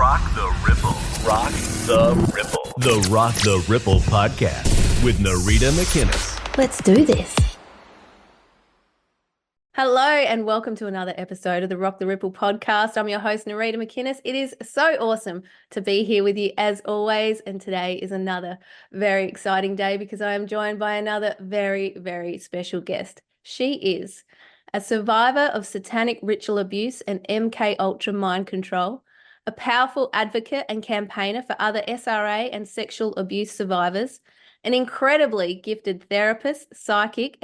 Rock the Ripple. Rock the Ripple. The Rock the Ripple podcast with Narita McInnes. Let's do this. Hello and welcome to another episode of the Rock the Ripple podcast. I'm your host, Narita McInnes. It is so awesome to be here with you as always. And today is another very exciting day because I am joined by another very, very special guest. She is a survivor of satanic ritual abuse and MK Ultra mind control, a powerful advocate and campaigner for other SRA and sexual abuse survivors, an incredibly gifted therapist, psychic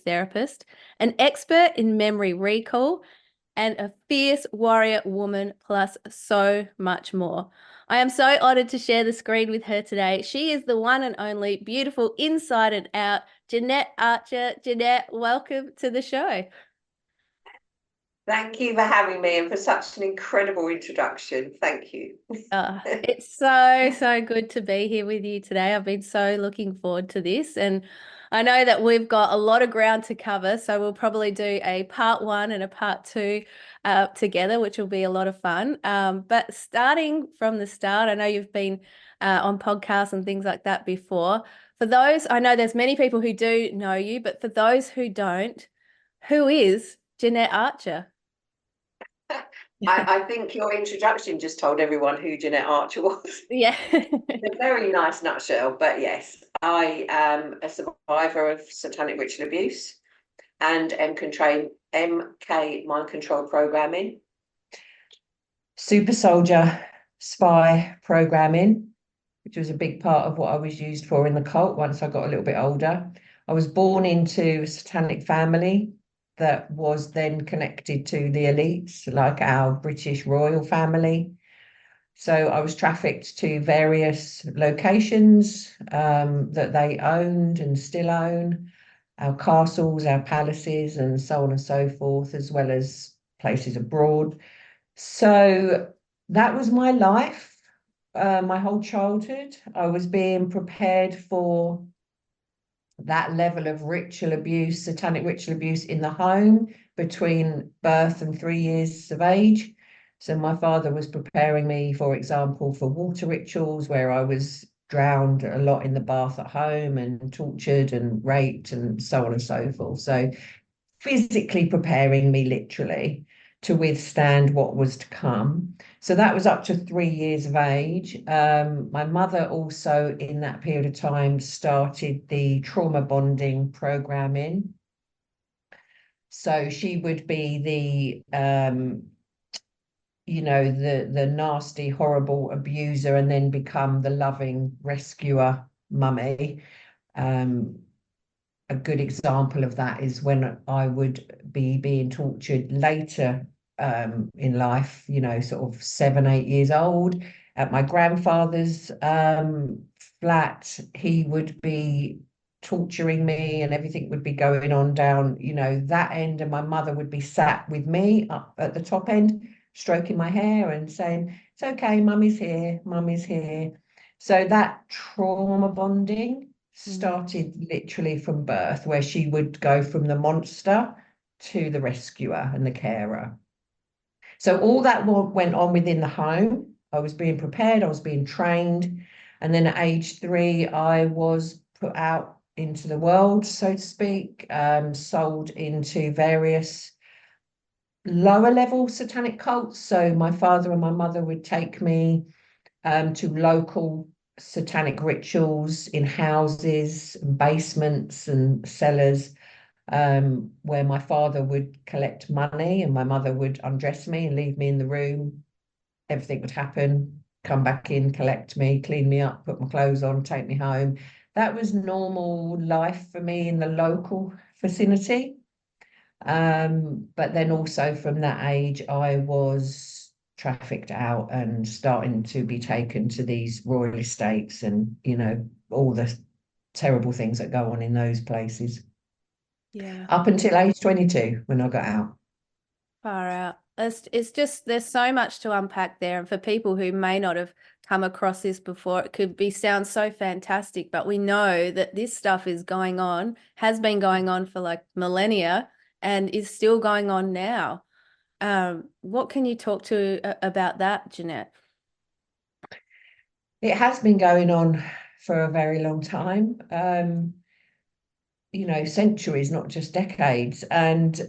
therapist, an expert in memory recall, and a fierce warrior woman, plus so much more. I am so honored to share the screen with her today. She is the one and only beautiful inside and out, Jeanette Archer. Jeanette, welcome to the show. Thank you for having me and for such an incredible introduction. Thank you. It's so good to be here with you today. I've been so looking forward to this, and I know that we've got a lot of ground to cover, so we'll probably do a part 1 and a part 2 together, which will be a lot of fun. But starting from the start, I know you've been on podcasts and things like that before. For those, I know there's many people who do know you, but for those who don't, who is Jeanette Archer? I think your introduction just told everyone who Jeanette Archer was. Yeah. In a very nice nutshell, but yes, I am a survivor of satanic ritual abuse and MK mind control programming, super soldier spy programming, which was a big part of what I was used for in the cult once I got a little bit older. I was born into a satanic family that was then connected to the elites, like our British royal family. So I was trafficked to various locations that they owned and still own, our castles, our palaces, and so on and so forth, as well as places abroad. So that was my life, my whole childhood. I was being prepared for that level of ritual abuse, satanic ritual abuse in the home between birth and 3 years of age. So my father was preparing me, for example, for water rituals where I was drowned a lot in the bath at home and tortured and raped and so on and so forth. So physically preparing me literally to withstand what was to come. So that was up to 3 years of age. My mother also in that period of time started the trauma bonding programming. So she would be the the nasty, horrible abuser and then become the loving rescuer mummy. A good example of that is when I would be being tortured later in life, sort of 7, 8 years old at my grandfather's flat. He would be torturing me and everything would be going on down, that end, and my mother would be sat with me up at the top end, stroking my hair and saying, "It's okay, mummy's here, mummy's here." So that trauma bonding started literally from birth, where she would go from the monster to the rescuer and the carer. So all that went on within the home. I was being prepared, I was being trained. And then at age 3, I was put out into the world, so to speak, sold into various lower level satanic cults. So my father and my mother would take me to local satanic rituals in houses, basements and cellars, where my father would collect money and my mother would undress me and leave me in the room. Everything would happen, come back in, collect me, clean me up, put my clothes on, take me home. That was normal life for me in the local vicinity. But then also from that age, I was trafficked out and starting to be taken to these royal estates and, all the terrible things that go on in those places. Yeah. Up until age 22 when I got out. Far out. It's just, there's so much to unpack there. And for people who may not have come across this before, it could sound so fantastic, but we know that this stuff is going on, has been going on for like millennia and is still going on now. What can you talk to about that, Jeanette? It has been going on for a very long time, centuries, not just decades. And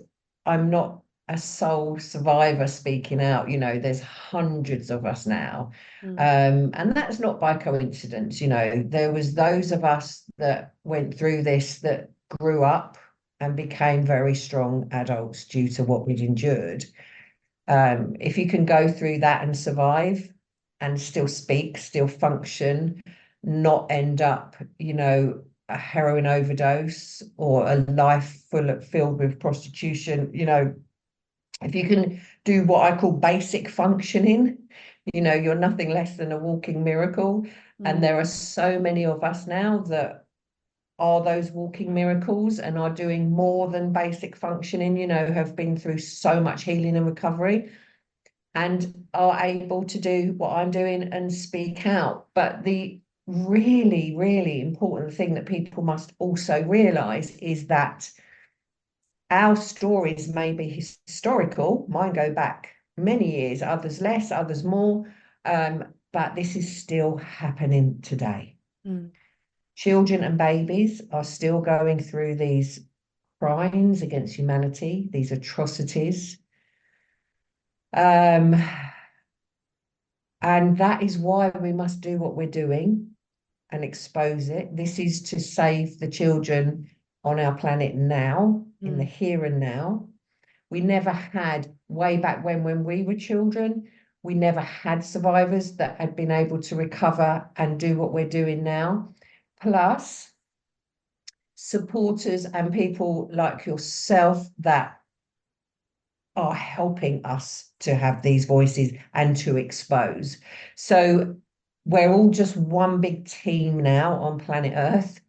I'm not a sole survivor speaking out. There's hundreds of us now. And that's not by coincidence. There was those of us that went through this that grew up and became very strong adults due to what we'd endured. If you can go through that and survive and still speak, still function, not end up, a heroin overdose or a life filled with prostitution, if you can do what I call basic functioning, you're nothing less than a walking miracle. And there are so many of us now that are those walking miracles and are doing more than basic functioning, have been through so much healing and recovery and are able to do what I'm doing and speak out. But the really, really important thing that people must also realize is that our stories may be historical, mine go back many years, others less, others more, but this is still happening today. Children and babies are still going through these crimes against humanity, these atrocities. And that is why we must do what we're doing and expose it. This is to save the children on our planet now, in the here and now. We never had, way back when we were children, we never had survivors that had been able to recover and do what we're doing now. Plus, supporters and people like yourself that are helping us to have these voices and to expose. So we're all just one big team now on planet Earth,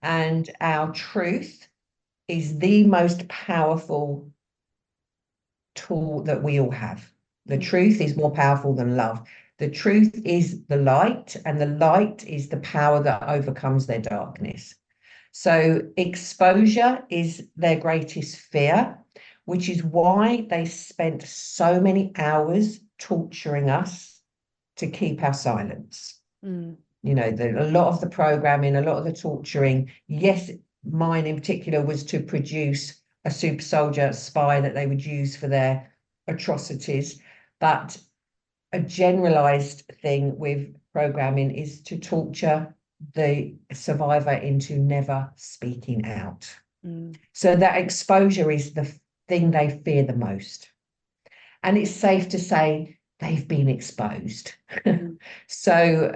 and our truth is the most powerful tool that we all have. The truth is more powerful than love. The truth is the light, and the light is the power that overcomes their darkness. So exposure is their greatest fear, which is why they spent so many hours torturing us to keep our silence. A lot of the programming, a lot of the torturing, yes, mine in particular was to produce a super soldier spy that they would use for their atrocities. But a generalized thing with programming is to torture the survivor into never speaking out. So that exposure is the thing they fear the most. And it's safe to say they've been exposed. So,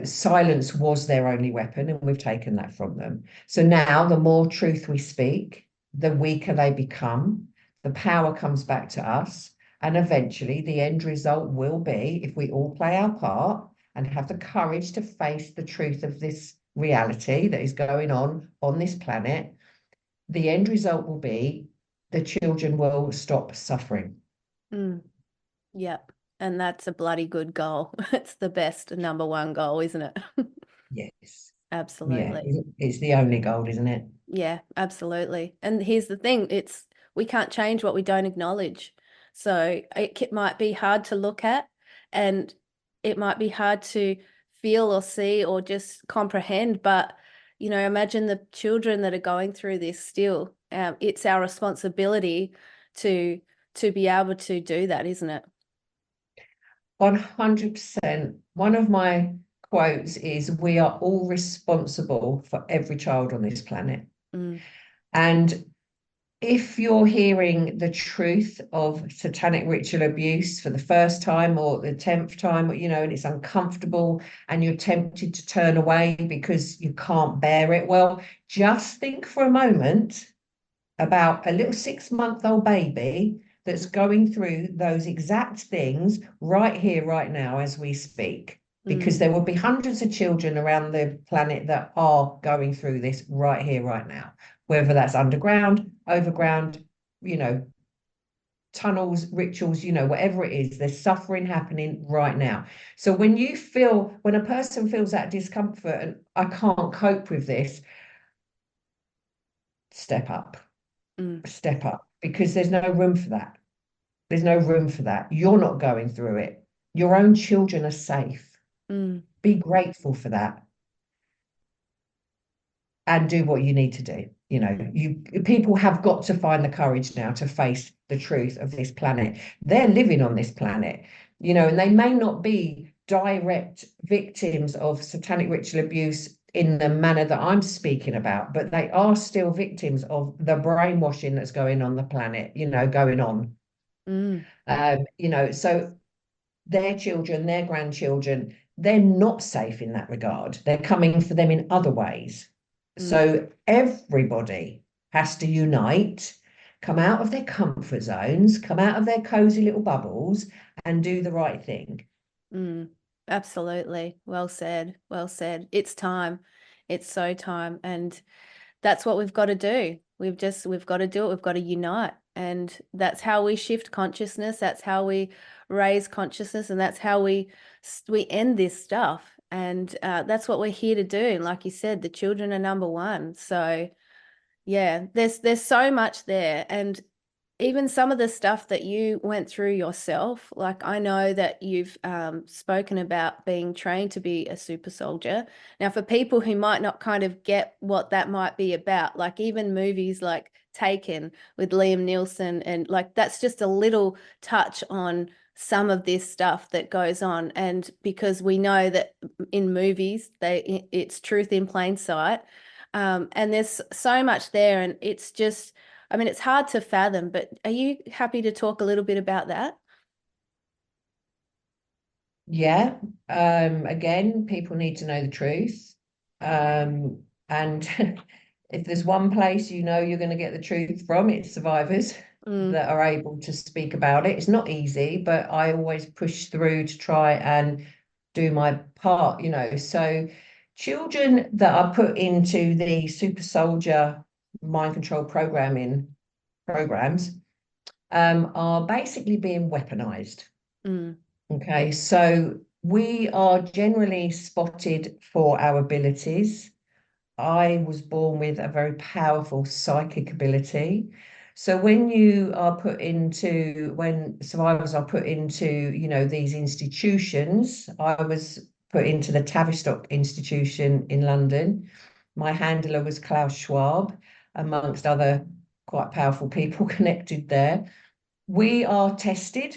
silence was their only weapon, and we've taken that from them. So now the more truth we speak, the weaker they become, the power comes back to us. And eventually the end result will be, if we all play our part and have the courage to face the truth of this reality that is going on this planet, the end result will be the children will stop suffering. Yep. And that's a bloody good goal. It's the best number one goal, isn't it? Yes. Absolutely. Yeah, it's the only goal, isn't it? Yeah, absolutely. And here's the thing, we can't change what we don't acknowledge. So it might be hard to look at, and it might be hard to feel or see or just comprehend, but imagine the children that are going through this still. It's our responsibility to be able to do that, isn't it? 100%. One of my quotes is, we are all responsible for every child on this planet. And if you're hearing the truth of satanic ritual abuse for the first time or the 10th time, and it's uncomfortable and you're tempted to turn away because you can't bear it, well, just think for a moment about a little 6-month-old baby that's going through those exact things right here, right now, as we speak. Because there will be hundreds of children around the planet that are going through this right here, right now, whether that's underground, overground, tunnels, rituals, whatever it is, there's suffering happening right now. So when a person feels that discomfort and I can't cope with this, step up, because there's no room for that. There's no room for that. You're not going through it. Your own children are safe. Mm. Be grateful for that and do what you need to do. You know, people have got to find the courage now to face the truth of this planet. They're living on this planet, you know, and they may not be direct victims of satanic ritual abuse in the manner that I'm speaking about, but they are still victims of the brainwashing that's going on the planet, you know, going on. Mm. You know, so their children, their grandchildren, they're not safe in that regard. They're coming for them in other ways. Mm. So everybody has to unite, come out of their comfort zones, come out of their cozy little bubbles and do the right thing. Mm. Absolutely. Well said. Well said. It's time. It's so time. And that's what we've got to do. We've got to do it. We've got to unite. And that's how we shift consciousness. That's how we raise consciousness. And that's how we end this stuff. And that's what we're here to do. Like you said, the children are number one. So yeah, there's so much there. And even some of the stuff that you went through yourself, like I know that you've spoken about being trained to be a super soldier. Now, for people who might not kind of get what that might be about, like even movies like Taken with Liam Neeson, and like that's just a little touch on some of this stuff that goes on. And because we know that in movies, it's truth in plain sight. And there's so much there, and it's just, I mean, it's hard to fathom, but are you happy to talk a little bit about that? Yeah. Again, people need to know the truth. And if there's one place you know you're going to get the truth from, it's survivors that are able to speak about it. It's not easy, but I always push through to try and do my part, you know. So children that are put into the super soldier mind control programs are basically being weaponized. Mm. Okay, so we are generally spotted for our abilities. I was born with a very powerful psychic ability. So when survivors are put into, you know, these institutions, I was put into the Tavistock Institution in London. My handler was Klaus Schwab, amongst other quite powerful people connected there. We are tested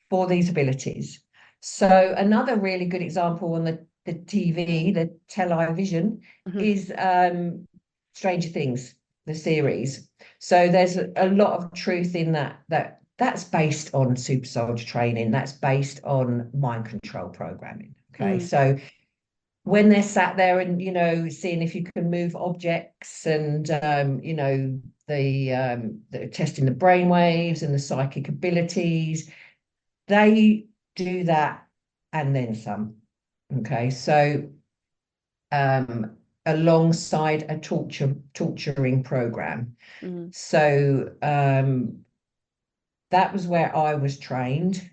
for these abilities. So another really good example on the TV, the television, Mm-hmm. is Stranger Things, the series. So there's a lot of truth in that's based on super soldier training. That's based on mind control programming. Okay, so when they're sat there and, you know, seeing if you can move objects and you know, the testing the brain waves and the psychic abilities, they do that and then some. Okay, so alongside a torturing program. Mm. So that was where I was trained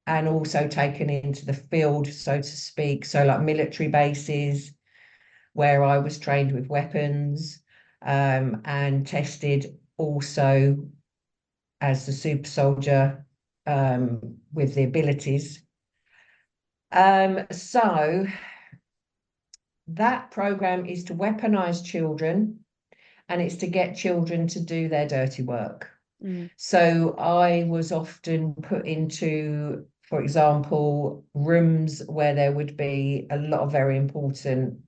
and also taken into the field, so to speak. So like military bases where I was trained with weapons and tested also as the super soldier with the abilities. So that program is to weaponize children and it's to get children to do their dirty work. So I was often put into, for example, rooms where there would be a lot of very important,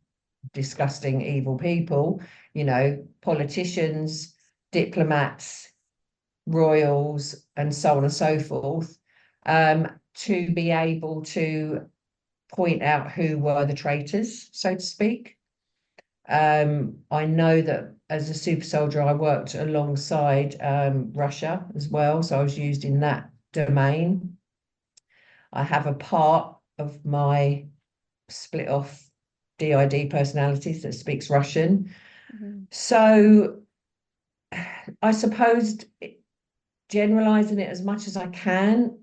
disgusting, evil people, you know, politicians, diplomats, royals, and so on and so forth, to be able to point out who were the traitors, so to speak. I know that as a super soldier, I worked alongside Russia as well, so I was used in that domain. I have a part of my split off DID personalities that speaks Russian. So I suppose generalizing it as much as I can,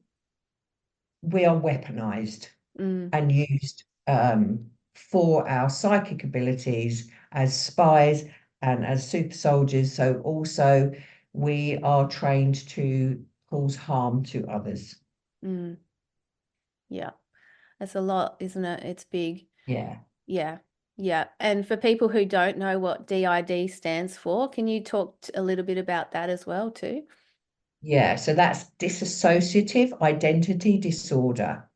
we are weaponized and used for our psychic abilities as spies and as super soldiers. So also we are trained to cause harm to others. Yeah. That's a lot, isn't it? It's big. Yeah. Yeah. Yeah. And for people who don't know what DID stands for, can you talk a little bit about that as well too? Yeah, so that's dissociative identity disorder.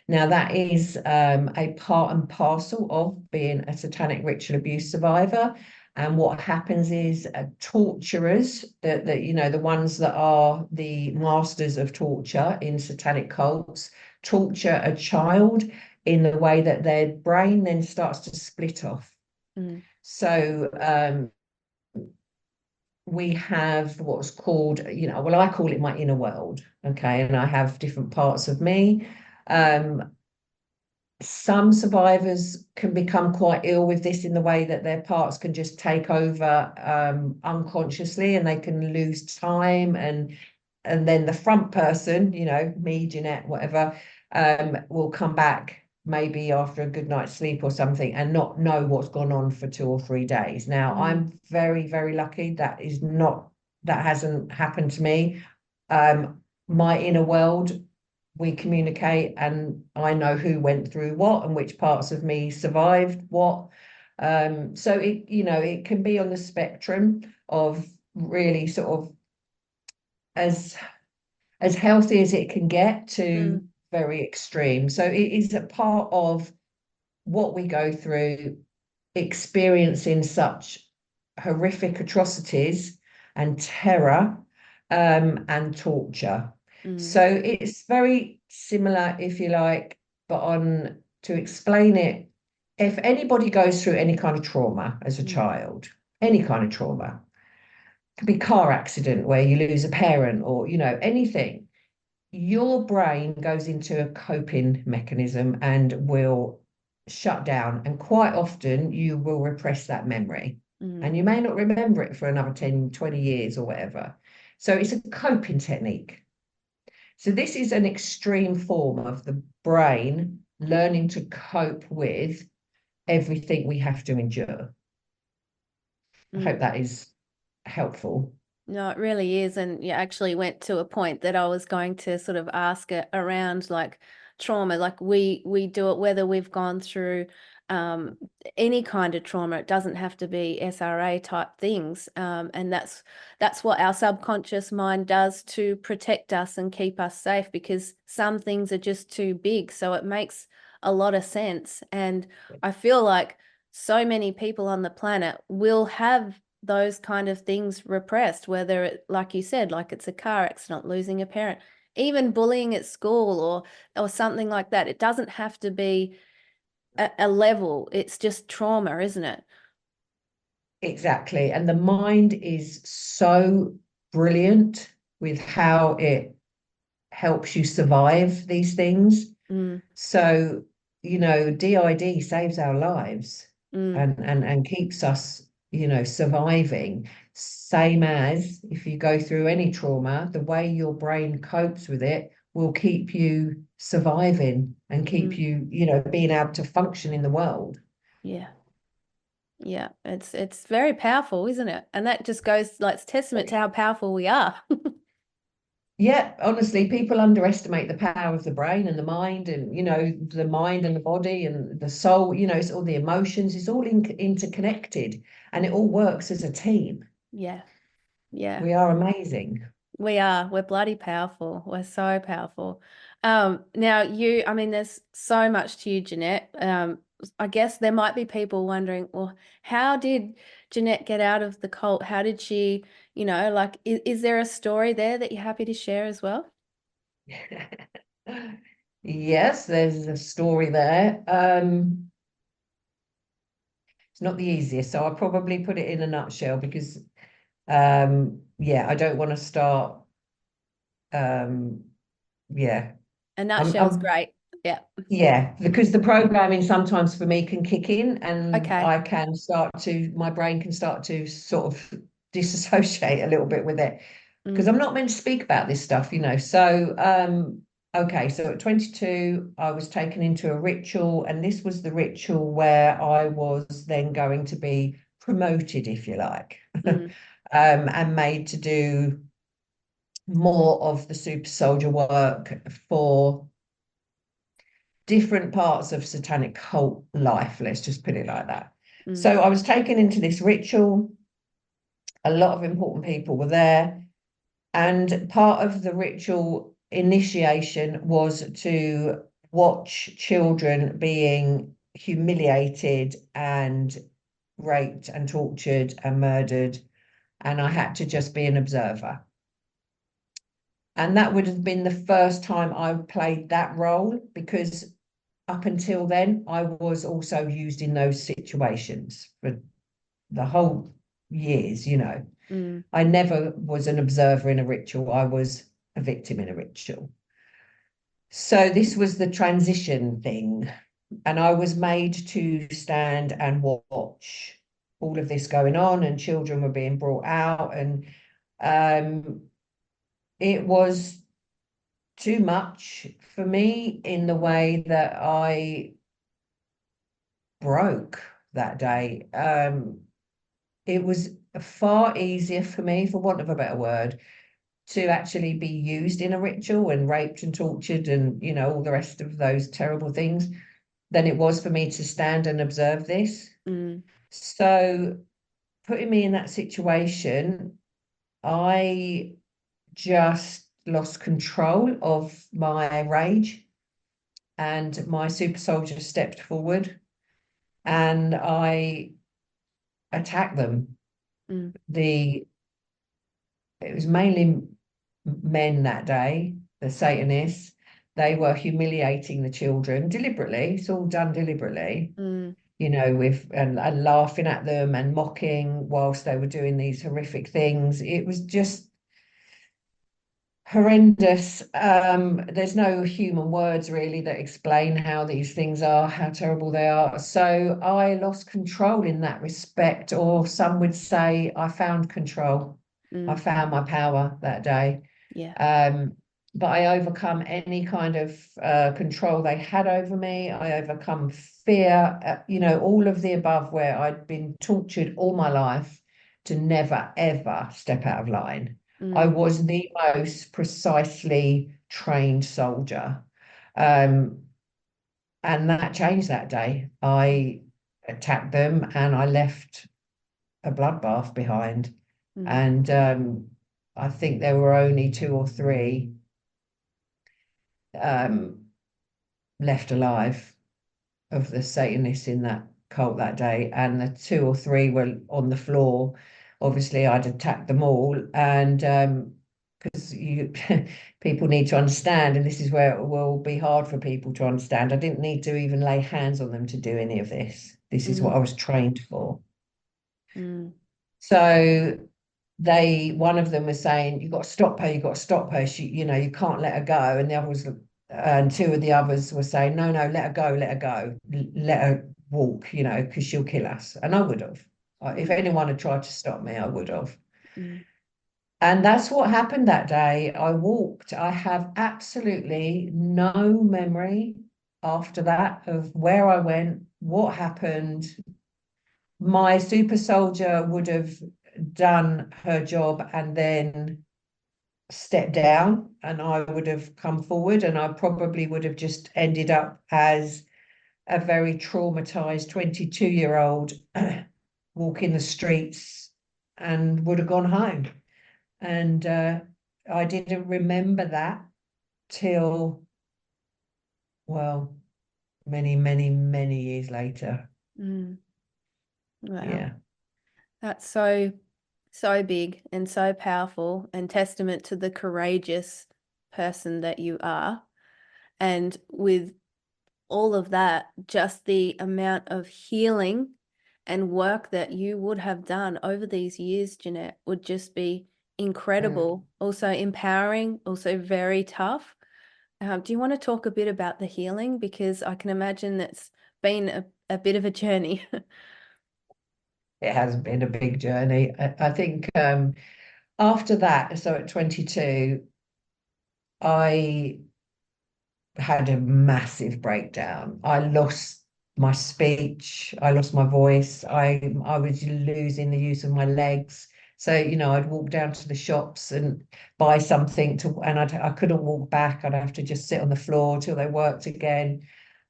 Now, that is a part and parcel of being a satanic ritual abuse survivor. And what happens is torturers, the ones that are the masters of torture in satanic cults, torture a child in the way that their brain then starts to split off. Mm. So we have what's called, well, I call it my inner world. Okay. And I have different parts of me. Some survivors can become quite ill with this in the way that their parts can just take over unconsciously, and they can lose time, and then the front person, me, Jeanette, whatever, will come back maybe after a good night's sleep or something and not know what's gone on for 2 or 3 days. Now, I'm very, very lucky that hasn't happened to me. My inner world, we communicate, and I know who went through what and which parts of me survived what. So it can be on the spectrum of really sort of as healthy as it can get to very extreme. So it is a part of what we go through, experiencing such horrific atrocities and terror, and torture. So it's very similar, if you like, but to explain it, if anybody goes through any kind of trauma as a child, any kind of trauma, it could be car accident where you lose a parent or, anything, your brain goes into a coping mechanism and will shut down. And quite often you will repress that memory. And you may not remember it for another 10, 20 years or whatever. So it's a coping technique. So this is an extreme form of the brain learning to cope with everything we have to endure. I hope that is helpful. No, it really is. And you actually went to a point that I was going to sort of ask around like trauma. Like we do it whether we've gone through any kind of trauma. It doesn't have to be SRA type things. And that's what our subconscious mind does to protect us and keep us safe, because some things are just too big. So it makes a lot of sense. And I feel like so many people on the planet will have those kind of things repressed, whether it, like you said, like it's a car accident, losing a parent, even bullying at school or something like that. It doesn't have to be a level. It's just trauma, isn't it? Exactly. And the mind is so brilliant with how it helps you survive these things. So, DID saves our lives and keeps us, surviving. Same as if you go through any trauma, the way your brain copes with it will keep you surviving and keep you, being able to function in the world. Yeah. Yeah. It's very powerful, isn't it? And that just goes like it's testament to how powerful we are. Yeah, honestly, people underestimate the power of the brain and the mind, and the mind and the body and the soul. It's all the emotions. It's all interconnected, and it all works as a team. Yeah. Yeah. We are amazing. We are. We're bloody powerful. We're so powerful. Now I mean, there's so much to you, Jeanette. I guess there might be people wondering, well, how did Jeanette get out of the cult? How did she, like, is there a story there that you're happy to share as well? Yes, there's a story there. It's not the easiest, so I'll probably put it in a nutshell because, I don't want to start. Yeah, A nutshell's great. Yeah. Yeah, because the programming sometimes for me can kick in, and Okay. my brain can start to sort of disassociate a little bit with it because I'm not meant to speak about this stuff. So okay, so at 22 I was taken into a ritual, and this was the ritual where I was then going to be promoted, if you like, and made to do more of the super soldier work for different parts of satanic cult life, let's just put it like that. Mm. So I was taken into this ritual. A lot of important people were there. And part of the ritual initiation was to watch children being humiliated and raped and tortured and murdered. And I had to just be an observer. And that would have been the first time I played that role, because up until then, I was also used in those situations for the whole years, you know. I never was an observer in a ritual. I was a victim in a ritual. So this was the transition thing. And I was made to stand and watch all of this going on, and children were being brought out. And it was too much for me in the way that I broke that day. It was far easier for me, for want of a better word, to actually be used in a ritual and raped and tortured and, you know, all the rest of those terrible things than it was for me to stand and observe this. So putting me in that situation, I just lost control of my rage, and my super soldier stepped forward and I attacked them. It was mainly men that day, the Satanists. They were humiliating the children deliberately. It's all done deliberately, you know, with and laughing at them and mocking whilst they were doing these horrific things. It was just horrendous. There's no human words really that explain how these things are, how terrible they are. So I lost control in that respect, or some would say I found control. I found my power that day. But I overcome any kind of control they had over me. I overcome fear, you know, all of the above, where I'd been tortured all my life to never, ever step out of line. I was the most precisely trained soldier. And that changed that day. I attacked them and I left a bloodbath behind. And I think there were only 2 or 3 left alive of the Satanists in that cult that day. And the 2 or 3 were on the floor. Obviously, I'd attacked them all. And because people need to understand, and this is where it will be hard for people to understand, I didn't need to even lay hands on them to do any of this. This is what I was trained for. So one of them was saying, you've got to stop her, you've got to stop her, she, you know, you can't let her go. And the other was, and 2 of the others were saying, no, let her go, let her walk, you know, because she'll kill us. And I would have. If anyone had tried to stop me, I would have. And that's what happened that day. I walked. I have absolutely no memory after that of where I went, what happened. My super soldier would have done her job and then stepped down, and I would have come forward, and I probably would have just ended up as a very traumatized 22-year-old walking the streets and would have gone home. And I didn't remember that till, well, many, many, many years later. Wow. Yeah. That's so big and so powerful, and testament to the courageous person that you are. And with all of that, just the amount of healing and work that you would have done over these years, Jeanette, would just be incredible. Also empowering, also very tough. Do you want to talk a bit about the healing? Because I can imagine that's been a bit of a journey. It has been a big journey. I think after that, so at 22, I had a massive breakdown. I lost my speech. I lost my voice. I was losing the use of my legs. So, you know, I'd walk down to the shops and buy something and I couldn't walk back. I'd have to just sit on the floor till they worked again.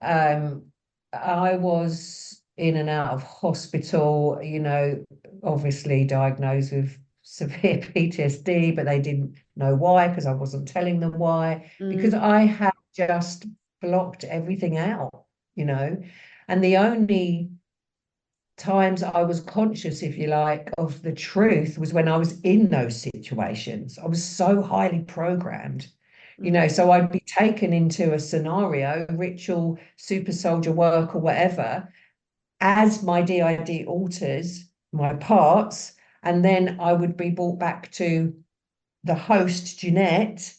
I was in and out of hospital, obviously diagnosed with severe PTSD, but they didn't know why because I wasn't telling them why, because I had just blocked everything out, and the only times I was conscious, if you like, of the truth was when I was in those situations. I was so highly programmed, so I'd be taken into a scenario, ritual, super soldier work or whatever, as my DID alters my parts, and then I would be brought back to the host, Jeanette,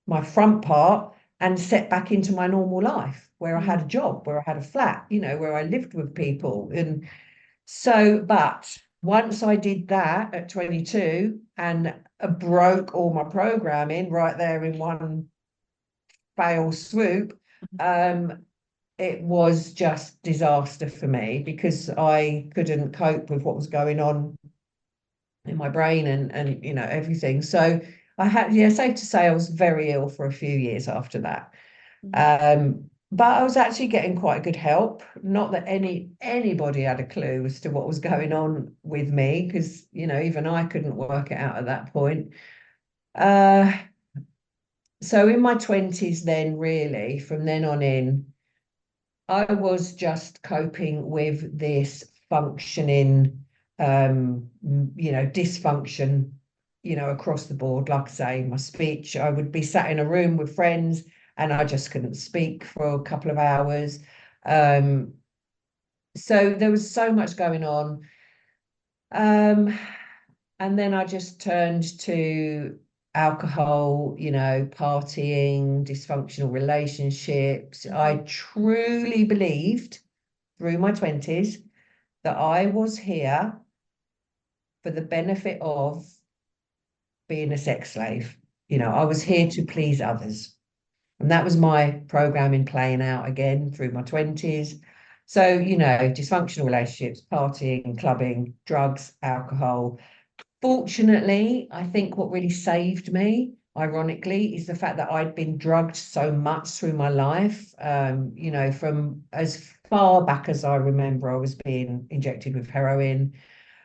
my front part, and set back into my normal life where I had a job, where I had a flat, where I lived with people. And so, but once I did that at 22 and broke all my programming right there in one fail swoop, it was just disaster for me because I couldn't cope with what was going on in my brain and everything. So I had, safe to say I was very ill for a few years after that. But I was actually getting quite good help. Not that anybody had a clue as to what was going on with me, because even I couldn't work it out at that point. So in my 20s then, really, from then on in, I was just coping with this functioning, dysfunction, across the board. Like I say, my speech, I would be sat in a room with friends and I just couldn't speak for a couple of hours. So there was so much going on. And then I just turned to alcohol, partying, dysfunctional relationships. I truly believed through my 20s that I was here for the benefit of being a sex slave. I was here to please others. And that was my programming playing out again through my 20s. So, dysfunctional relationships, partying, clubbing, drugs, alcohol. Fortunately, I think what really saved me, ironically, is the fact that I'd been drugged so much through my life. From as far back as I remember, I was being injected with heroin,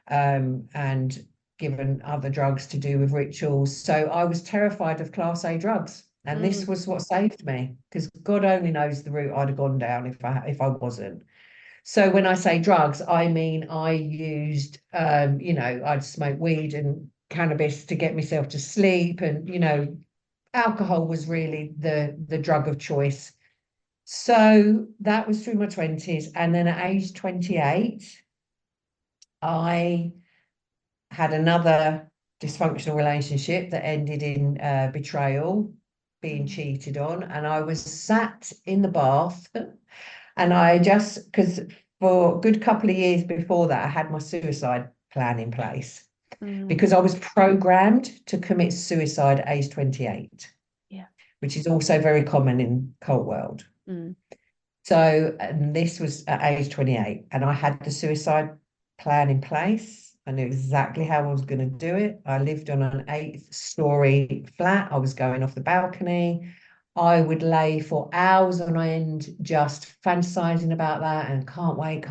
and given other drugs to do with rituals. So I was terrified of Class A drugs. And this was what saved me, because God only knows the route I'd have gone down if I wasn't. So when I say drugs, I mean I used, I'd smoke weed and cannabis to get myself to sleep, and alcohol was really the drug of choice. So that was through my 20s, and then at age 28, I had another dysfunctional relationship that ended in betrayal, being cheated on, and I was sat in the bath. And because for a good couple of years before that, I had my suicide plan in place because I was programmed to commit suicide at age 28, which is also very common in cult world. So, and this was at age 28, and I had the suicide plan in place. I knew exactly how I was going to do it. I lived on an 8th-story flat. I was going off the balcony. I would lay for hours on end just fantasizing about that and can't wait.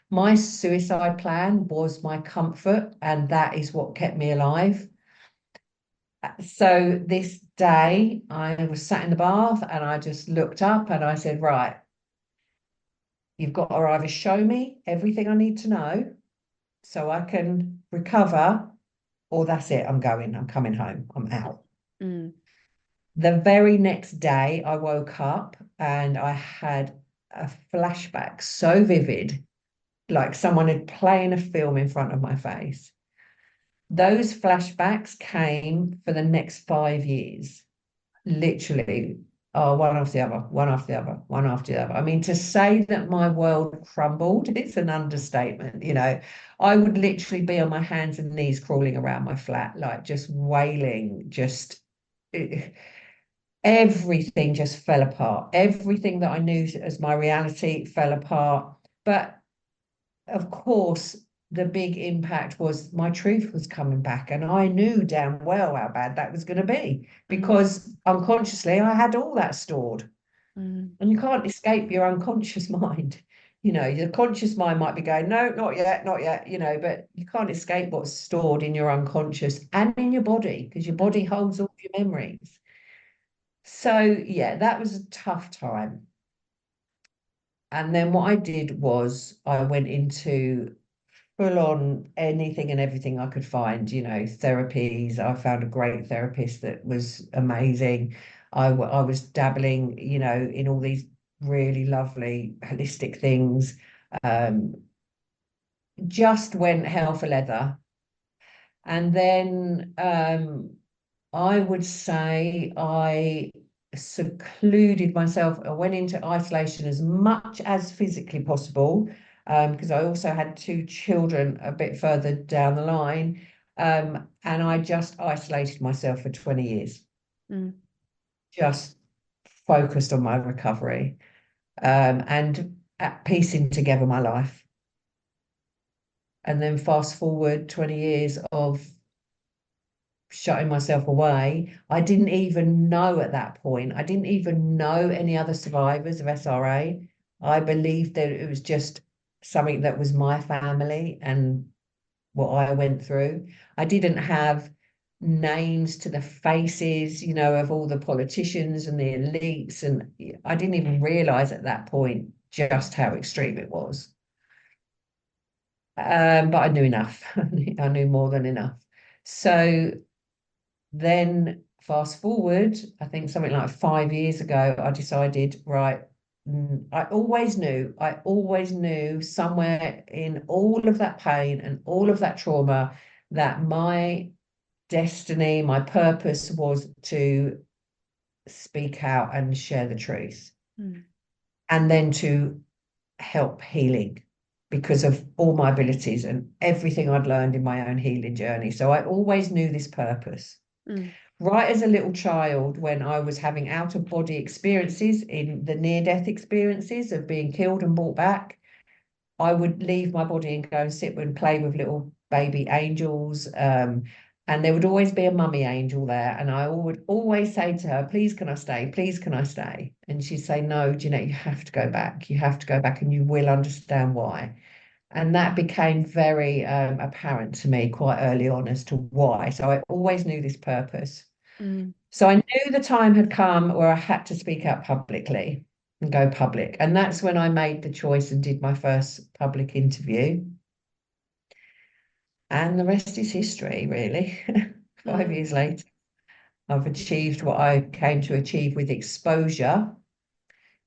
My suicide plan was my comfort, and that is what kept me alive. So this day I was sat in the bath and I just looked up and I said, right, you've got to either show me everything I need to know so I can recover, or that's it, I'm coming home, I'm out. The very next day, I woke up and I had a flashback so vivid, like someone had playing a film in front of my face. Those flashbacks came for the next 5 years, literally, one after the other, one after the other, one after the other. I mean, to say that my world crumbled, it's an understatement. I would literally be on my hands and knees crawling around my flat, like just wailing, everything just fell apart. Everything that I knew as my reality fell apart. But of course, the big impact was my truth was coming back, and I knew damn well how bad that was going to be, because unconsciously I had all that stored. And you can't escape your unconscious mind. Your conscious mind might be going, no, not yet, not yet, but you can't escape what's stored in your unconscious and in your body, because your body holds all your memories. So, yeah, that was a tough time. And then what I did was I went into full on anything and everything I could find, therapies. I found a great therapist that was amazing. I was dabbling, in all these really lovely holistic things. Just went hell for leather. And then I would say I secluded myself. I went into isolation as much as physically possible, because I also had two children a bit further down the line. And I just isolated myself for 20 years, just focused on my recovery, and piecing together my life. And then fast forward 20 years of shutting myself away. I didn't even know at that point. I didn't even know any other survivors of SRA. I believed that it was just something that was my family and what I went through. I didn't have names to the faces, of all the politicians and the elites. And I didn't even realize at that point just how extreme it was. But I knew enough. I knew more than enough. So then fast forward, I think something like 5 years ago, I decided, right, I always knew somewhere in all of that pain and all of that trauma that my destiny, my purpose was to speak out and share the truth, and then to help healing because of all my abilities and everything I'd learned in my own healing journey. So I always knew this purpose. Right as a little child, when I was having out-of-body experiences, in the near-death experiences of being killed and brought back, I would leave my body and go and sit and play with little baby angels. And there would always be a mummy angel there. And I would always say to her, please, can I stay? Please, can I stay? And she'd say, no, Jeanette, you have to go back. You have to go back and you will understand why. And that became very apparent to me quite early on as to why. So I always knew this purpose. So I knew the time had come where I had to speak out publicly and go public. And that's when I made the choice and did my first public interview. And the rest is history, really. 5 years later, I've achieved what I came to achieve with exposure.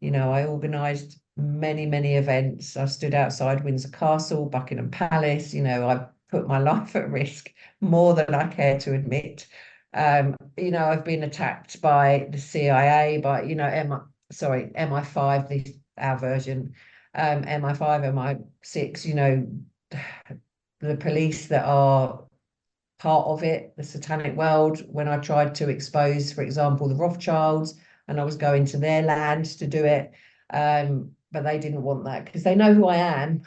I organised many, many events. I stood outside Windsor Castle, Buckingham Palace. I put my life at risk more than I care to admit. I've been attacked by the CIA, by, MI5, our version, MI5, MI6, the police that are part of it, the satanic world. When I tried to expose, for example, the Rothschilds, and I was going to their land to do it, but they didn't want that because they know who I am.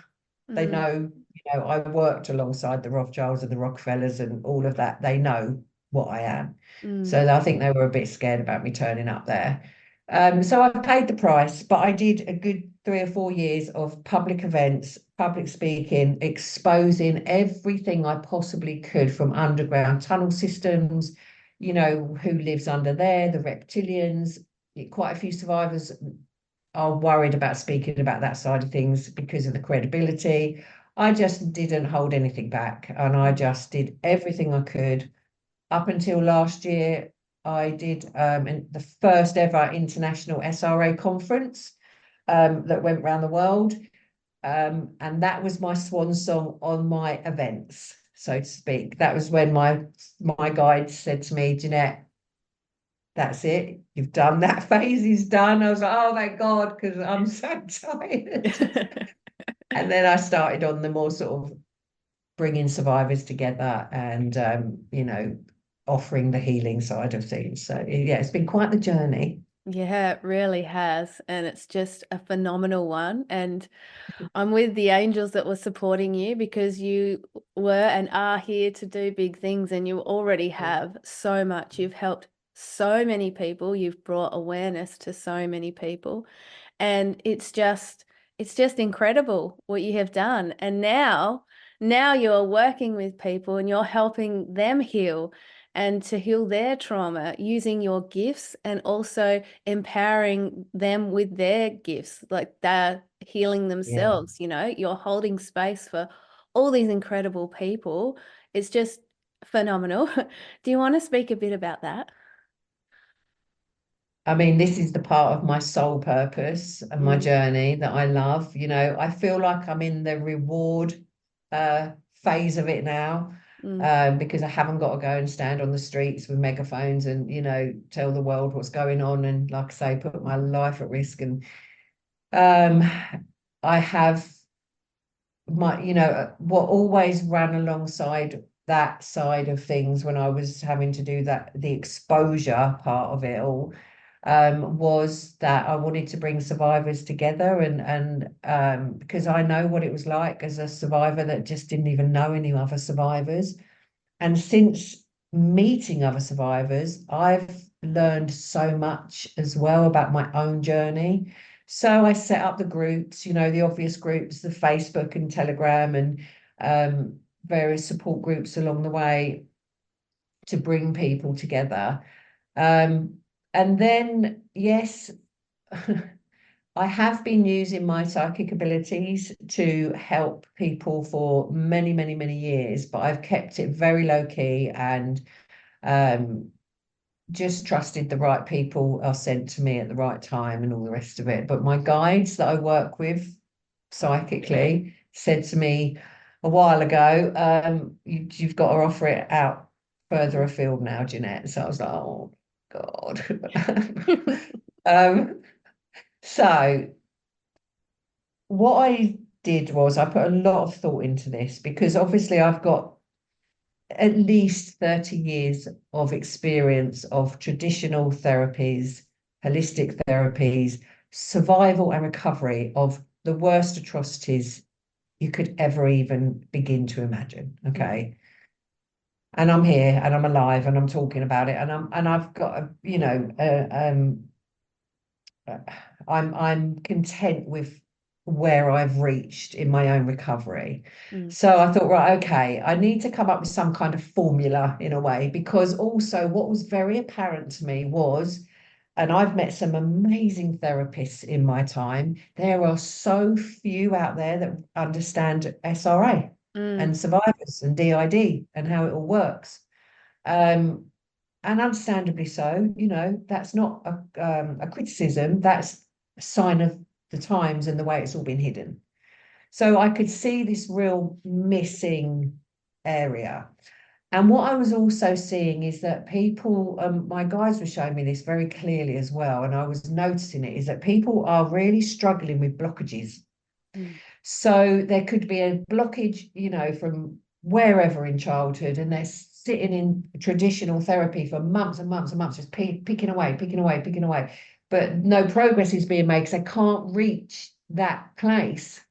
They know, I worked alongside the Rothschilds and the Rockefellers and all of that. They know what I am. So I think they were a bit scared about me turning up there. So I paid the price, but I did a good 3 or 4 years of public events, public speaking, exposing everything I possibly could, from underground tunnel systems, who lives under there, the reptilians. Quite a few survivors are worried about speaking about that side of things because of the credibility. I just didn't hold anything back, and I just did everything I could. Up until last year, I did the first ever international SRA conference that went around the world. And that was my swan song on my events, so to speak. That was when my guide said to me, Jeanette, that's it. You've done that phase is done. I was like, oh, thank God, because I'm so tired. And then I started on the more sort of bringing survivors together and, offering the healing side of things. So, yeah, it's been quite the journey. Yeah, it really has. And it's just a phenomenal one. And I'm with the angels that were supporting you, because you were and are here to do big things, and you already have so much. You've helped so many people. You've brought awareness to so many people. And it's just incredible what you have done. And now you're working with people and you're helping them heal and to heal their trauma using your gifts and also empowering them with their gifts, like they're healing Yeah. themselves. You're holding space for all these incredible people. It's just phenomenal. Do you want to speak a bit about that? I mean, this is the part of my soul purpose and my Mm, journey that I love. I feel like I'm in the reward phase of it now, mm, because I haven't got to go and stand on the streets with megaphones and, tell the world what's going on and, like I say, put my life at risk. And um, I have what always ran alongside that side of things when I was having to do that, the exposure part of it all, was that I wanted to bring survivors together and because I know what it was like as a survivor that just didn't even know any other survivors. And since meeting other survivors, I've learned so much as well about my own journey. So I set up the groups, the obvious groups, the Facebook and Telegram and various support groups along the way to bring people together. And then, yes, I have been using my psychic abilities to help people for many, many, many years, but I've kept it very low key and um, just trusted the right people are sent to me at the right time and all the rest of it. But my guides that I work with psychically said to me a while ago, you've got to offer it out further mm. afield now, Jeanette. So I was like, oh God. um, so what I did was I put a lot of thought into this because obviously I've got at least 30 years of experience of traditional therapies, holistic therapies, survival and recovery of the worst atrocities you could ever even begin to imagine. Mm, Okay. And I'm here and I'm alive and I'm talking about it and I've got a, uh, I'm content with where I've reached in my own recovery. mm, So I thought, right, okay, I need to come up with some kind of formula in a way, because also what was very apparent to me was, and I've met some amazing therapists in my time, there are so few out there that understand SRA mm, and survivors and DID and how it all works. Um, and understandably so, that's not a criticism, that's a sign of the times and the way it's all been hidden. So I could see this real missing area. And what I was also seeing is that people, my guys were showing me this very clearly as well, and I was noticing it, is that people are really struggling with blockages. mm, So there could be a blockage, from wherever in childhood, and they're sitting in traditional therapy for months and months and months, just picking away, picking away, picking away. But no progress is being made because they can't reach that place.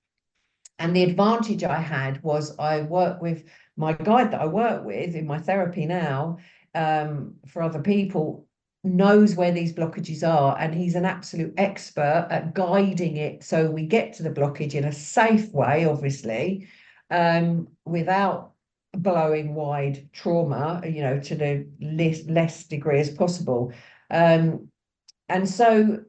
And the advantage I had was I work with my guide that I work with in my therapy now, for other people, knows where these blockages are, and he's an absolute expert at guiding it so we get to the blockage in a safe way, obviously, without blowing wide trauma, to the less degree as possible. And so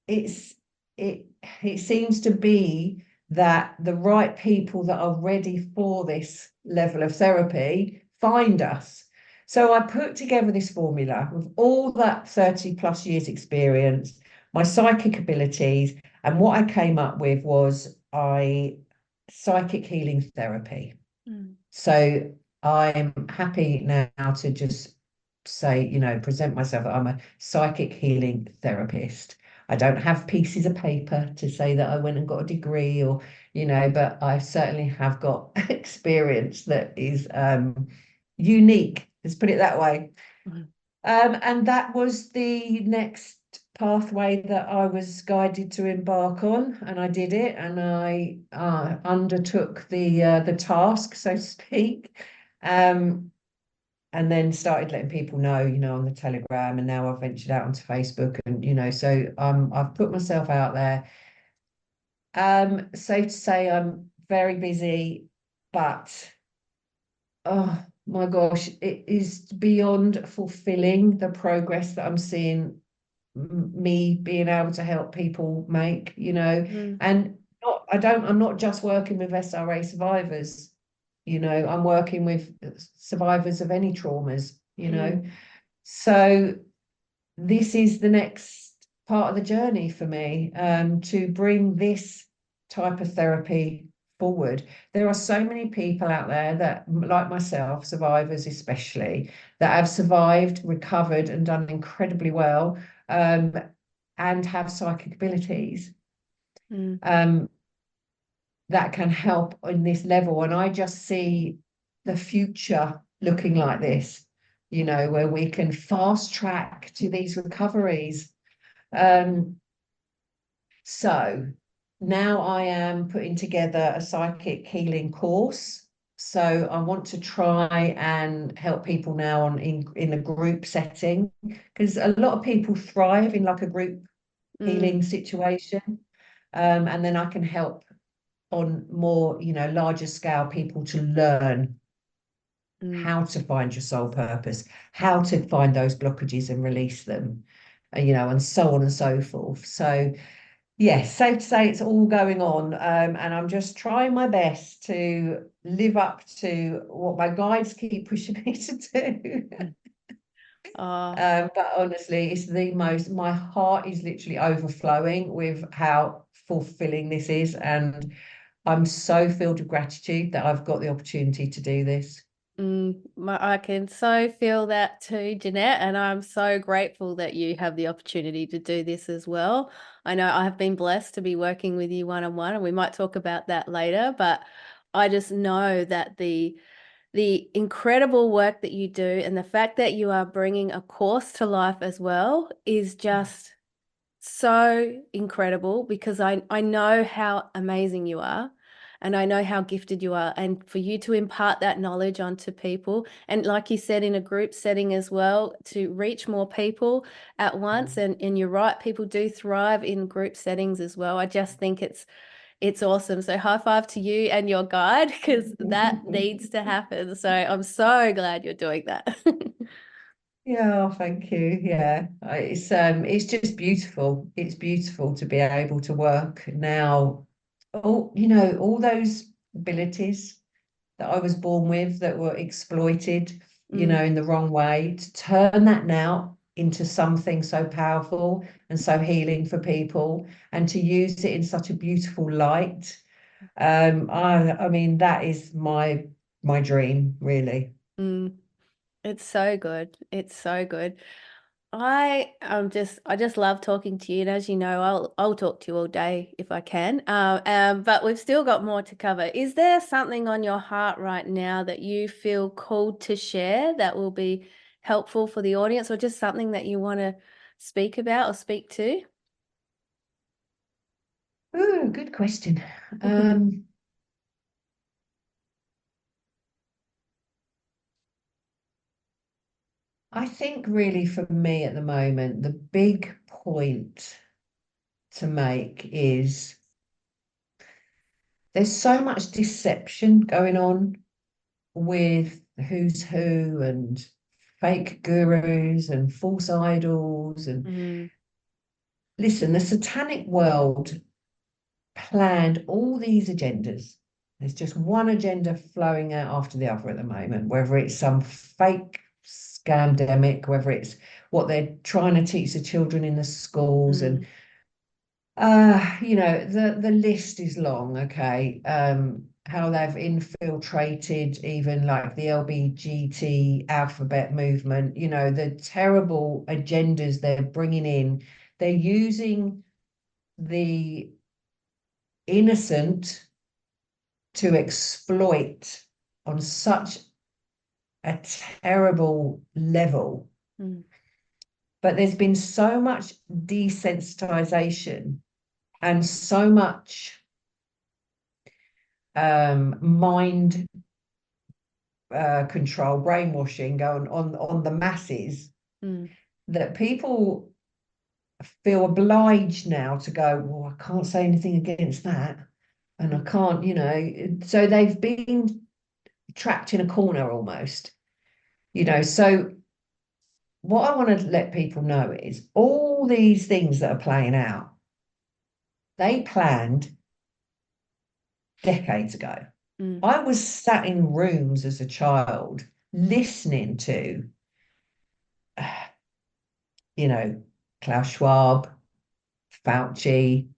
it's it it seems to be that the right people that are ready for this level of therapy find us. So I put together this formula with all that 30 plus years experience, my psychic abilities, and what I came up with was psychic healing therapy. mm, So I'm happy now to just say, present myself that I'm a psychic healing therapist. I don't have pieces of paper to say that I went and got a degree or, but I certainly have got experience that is unique. Let's put it that way. mm. And that was the next pathway that I was guided to embark on, and I did it, and I undertook the task, so to speak. Um, and then started letting people know, on the Telegram, and now I've ventured out onto Facebook, and so I've put myself out there. Safe to say I'm very busy, but oh my gosh, it is beyond fulfilling the progress that I'm seeing me being able to help people make, and I'm not just working with SRA survivors, I'm working with survivors of any traumas, So this is the next part of the journey for me, to bring this type of therapy forward. There are so many people out there that, like myself, survivors especially, that have survived, recovered, and done incredibly well, and have psychic abilities that can help in this level. And I just see the future looking like this, where we can fast track to these recoveries. So now I am putting together a psychic healing course. So I want to try and help people now in a group setting, because a lot of people thrive in like a group healing situation. And then I can help on more, larger scale, people to learn how to find your soul purpose, how to find those blockages and release them, and so on and so forth. So yes, safe to say it's all going on, and I'm just trying my best to live up to what my guides keep pushing me to do. But honestly, it's my heart is literally overflowing with how fulfilling this is, and I'm so filled with gratitude that I've got the opportunity to do this. I can so feel that too, Jeanette, and I'm so grateful that you have the opportunity to do this as well. I know I have been blessed to be working with you one-on-one, and we might talk about that later, but I just know that the incredible work that you do and the fact that you are bringing a course to life as well is just so incredible, because I know how amazing you are, and I know how gifted you are, and for you to impart that knowledge onto people, and like you said, in a group setting as well, to reach more people at once. And you're right, people do thrive in group settings as well. I just think it's awesome. So high five to you and your guide, because that needs to happen. So I'm so glad you're doing that. Yeah, thank you. Yeah, it's just beautiful. It's beautiful to be able to work now. All those abilities that I was born with that were exploited, in the wrong way, to turn that now into something so powerful and so healing for people, and to use it in such a beautiful light. I mean, that is my dream, really. It's so good. It's so good. I just love talking to you, and as you know, I'll talk to you all day if I can. But we've still got more to cover. Is there something on your heart right now that you feel called to share that will be helpful for the audience, or just something that you want to speak about or speak to? Oh, good question. I think really for me at the moment, the big point to make is there's so much deception going on with who's who and fake gurus and false idols. And listen, the satanic world planned all these agendas. There's just one agenda flowing out after the other at the moment, whether it's some fake scamdemic, whether it's what they're trying to teach the children in the schools. And the list is long. Okay. How they've infiltrated even like the LBGT alphabet movement, the terrible agendas they're bringing in. They're using the innocent to exploit on such a terrible level. But there's been so much desensitization and so much mind control, brainwashing going on the masses, that people feel obliged now to go, well, I can't say anything against that, and I can't, you know, so they've been trapped in a corner almost, you know. So what I want to let people know is all these things that are playing out, they planned decades ago. I was sat in rooms as a child listening to, you know, Klaus Schwab, Fauci,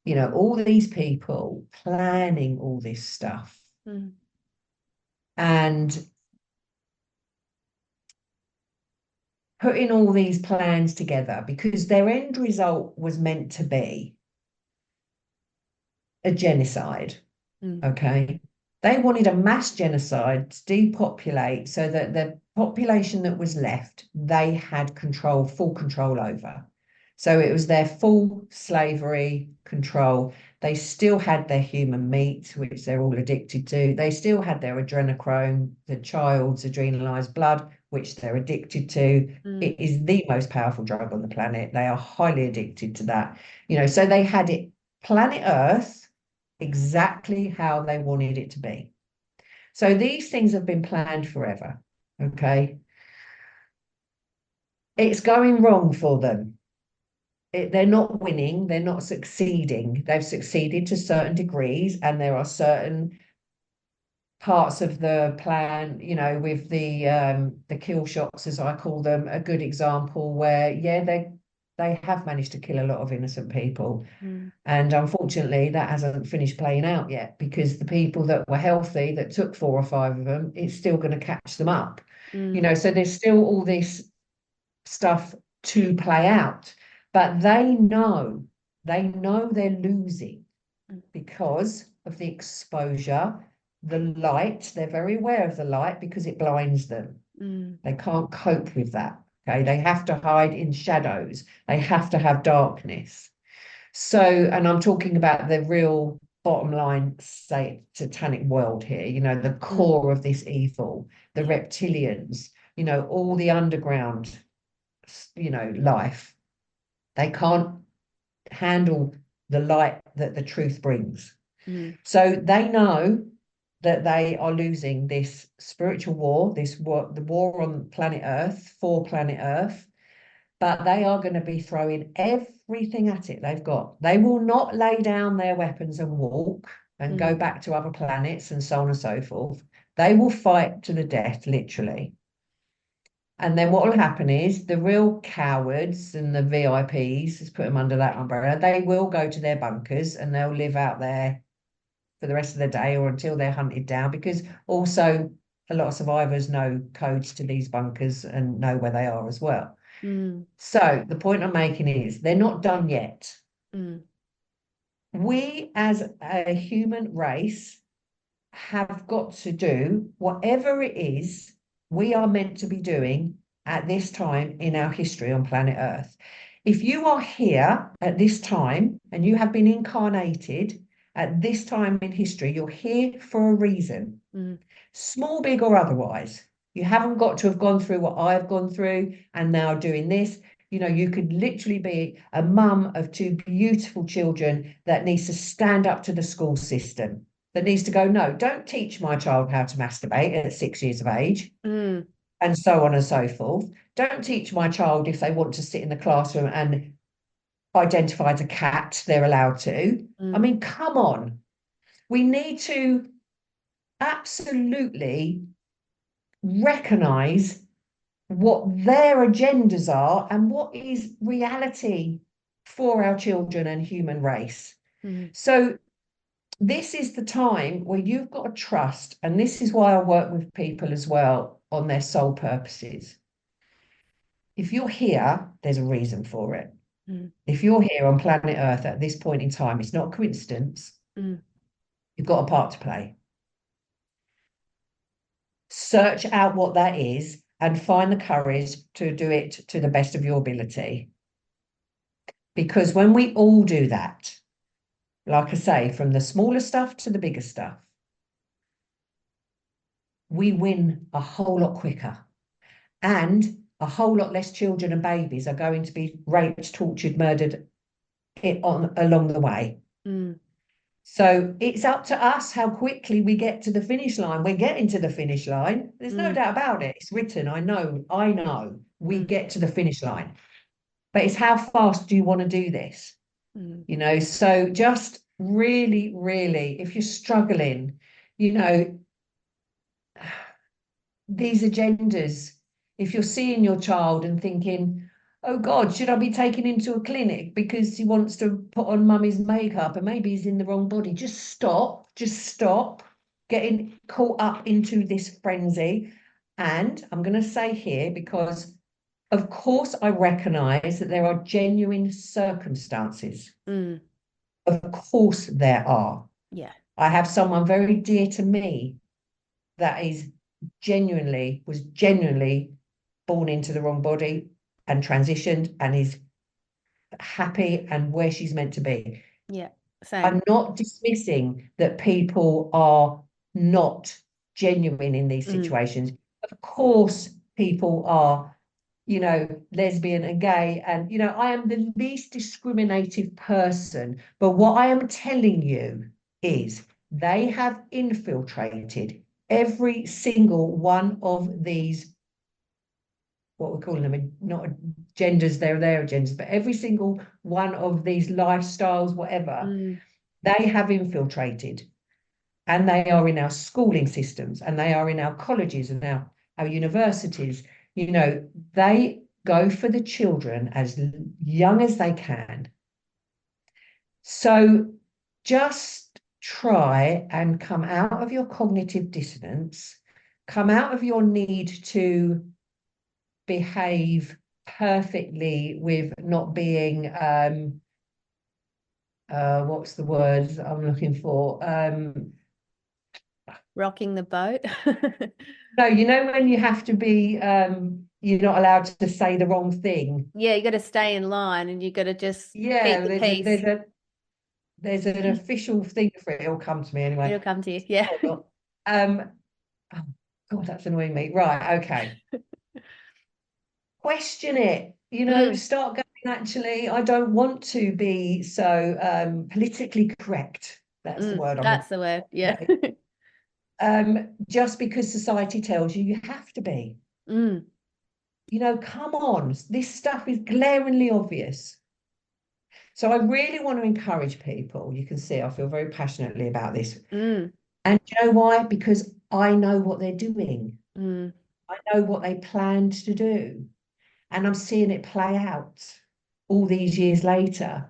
you know, all these people planning all this stuff. And putting all these plans together because their end result was meant to be a genocide. Okay. They wanted a mass genocide to depopulate so that the population that was left, they had control, full control over. So it was their full slavery control. They still had their human meat, which they're all addicted to. They still had their adrenochrome, the child's adrenalized blood, which they're addicted to. It is the most powerful drug on the planet. They are highly addicted to that. You know, so they had it, planet Earth, exactly how they wanted it to be. So these things have been planned forever. Okay. It's going wrong for them. They're not winning, they're not succeeding. They've succeeded to certain degrees, and there are certain parts of the plan, you know, with the kill shots, as I call them, a good example where, yeah, they have managed to kill a lot of innocent people. And unfortunately, that hasn't finished playing out yet, because the people that were healthy, that took 4 or 5 of them, it's still going to catch them up. You know, so there's still all this stuff to play out. But they know they're losing because of the exposure, the light. They're very aware of the light because it blinds them. They can't cope with that. Okay, they have to hide in shadows. They have to have darkness. So, and I'm talking about the real bottom line, say, satanic world here, you know, the core of this evil, the reptilians, you know, all the underground, you know, life. They can't handle the light that the truth brings. So they know that they are losing this spiritual war, the war on planet Earth, for planet Earth, but they are going to be throwing everything at it they've got. They will not lay down their weapons and walk and go back to other planets and so on and so forth. They will fight to the death, literally. And then what will happen is the real cowards and the VIPs, let's put them under that umbrella, they will go to their bunkers and they'll live out there for the rest of the day or until they're hunted down, because also a lot of survivors know codes to these bunkers and know where they are as well. So the point I'm making is they're not done yet. We as a human race have got to do whatever it is we are meant to be doing at this time in our history on planet Earth. If you are here at this time and you have been incarnated at this time in history, you're here for a reason, small, big, or otherwise. You haven't got to have gone through what I've gone through and now doing this. You know, you could literally be a mum of 2 beautiful children that needs to stand up to the school system, that needs to go, no, don't teach my child how to masturbate at 6 years of age, and so on and so forth. Don't teach my child if they want to sit in the classroom and identify as a cat, they're allowed to. I mean, come on. We need to absolutely recognize what their agendas are and what is reality for our children and human race. So this is the time where you've got to trust, and this is why I work with people as well on their soul purposes. If you're here, there's a reason for it. If you're here on planet Earth at this point in time, it's not a coincidence. You've got a part to play. Search out what that is and find the courage to do it to the best of your ability. Because when we all do that, like I say, from the smaller stuff to the bigger stuff, we win a whole lot quicker. And a whole lot less children and babies are going to be raped, tortured, murdered along the way. Mm. So it's up to us how quickly we get to the finish line. We're getting to the finish line. There's no doubt about it. It's written. I know we get to the finish line. But it's how fast do you want to do this? You know, so just really, really, if you're struggling, you know, these agendas, if you're seeing your child and thinking, oh God, should I be taken into a clinic because he wants to put on mummy's makeup and maybe he's in the wrong body? Just stop getting caught up into this frenzy. And I'm going to say here, because of course I recognize that there are genuine circumstances. Of course there are. Yeah. I have someone very dear to me that was genuinely born into the wrong body and transitioned and is happy and where she's meant to be. Yeah, same. I'm not dismissing that people are not genuine in these situations. Of course, people are, you know, lesbian and gay, and, you know, I am the least discriminative person, but what I am telling you is they have infiltrated every single one of these, what we're calling them, not genders, they're their genders, but every single one of these lifestyles, whatever, they have infiltrated. And they are in our schooling systems, and they are in our colleges and our universities. You know, they go for the children as young as they can. So just try and come out of your cognitive dissonance, come out of your need to behave perfectly with not being, what's the word I'm looking for? Rocking the boat. No, you know, when you have to be, you're not allowed to say the wrong thing. Yeah, you got to stay in line and you got to just keep the peace. There's an official thing for it. It'll come to me anyway. It'll come to you. Yeah. Oh God, that's annoying me. Right, okay. Question it. You know, start going, actually, I don't want to be so politically correct. That's the word. That's the word. Yeah. Just because society tells you you have to be. You know, come on. This stuff is glaringly obvious. So I really want to encourage people. You can see I feel very passionately about this. And you know why? Because I know what they're doing. I know what they planned to do. And I'm seeing it play out all these years later.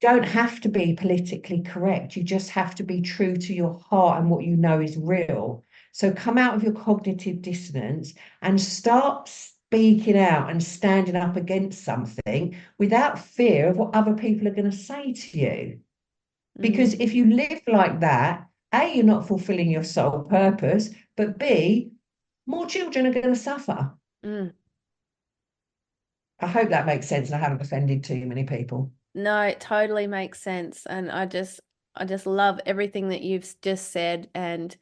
Don't have to be politically correct. You just have to be true to your heart and what you know is real. So come out of your cognitive dissonance and start speaking out and standing up against something without fear of what other people are going to say to you. Because if you live like that, A, you're not fulfilling your sole purpose, but B, more children are going to suffer. I hope that makes sense and I haven't offended too many people. No, it totally makes sense. And I just love everything that you've just said. And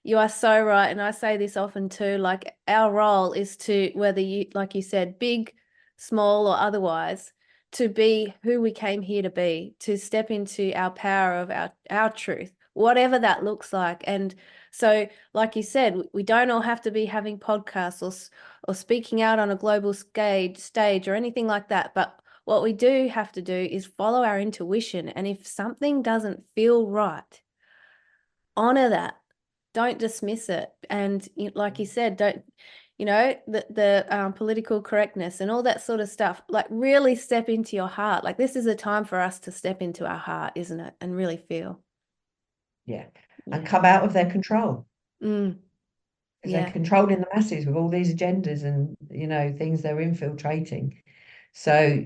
you are so right. And I say this often too, like our role is to, whether you, like you said, big, small or otherwise, to be who we came here to be, to step into our power of our truth, whatever that looks like. And so, like you said, we don't all have to be having podcasts or speaking out on a global stage or anything like that. But what we do have to do is follow our intuition. And if something doesn't feel right, honor that. Don't dismiss it. And like you said, don't, you know, the political correctness and all that sort of stuff, like really step into your heart. Like this is a time for us to step into our heart, isn't it? And really feel. Yeah. And come out of their control. Because they're controlling the masses with all these agendas and, you know, things they're infiltrating. So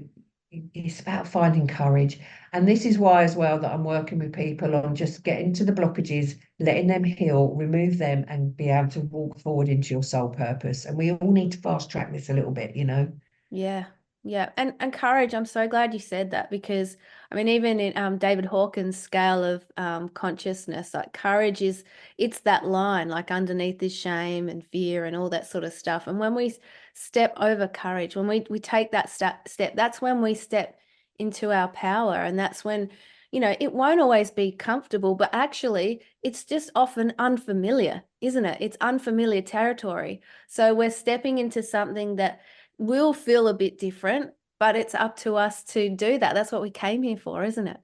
it's about finding courage. And this is why as well that I'm working with people on just getting to the blockages, letting them heal, remove them and be able to walk forward into your soul purpose. And we all need to fast track this a little bit, you know. Yeah. Yeah. And courage, I'm so glad you said that, because I mean, even in David Hawkins' scale of consciousness, like courage is, it's that line, like underneath is shame and fear and all that sort of stuff. And when we step over courage, when we take that step, that's when we step into our power. And that's when, it won't always be comfortable, but actually it's just often unfamiliar, isn't it? It's unfamiliar territory. So we're stepping into something that will feel a bit different, but it's up to us to do that. That's what we came here for, isn't it?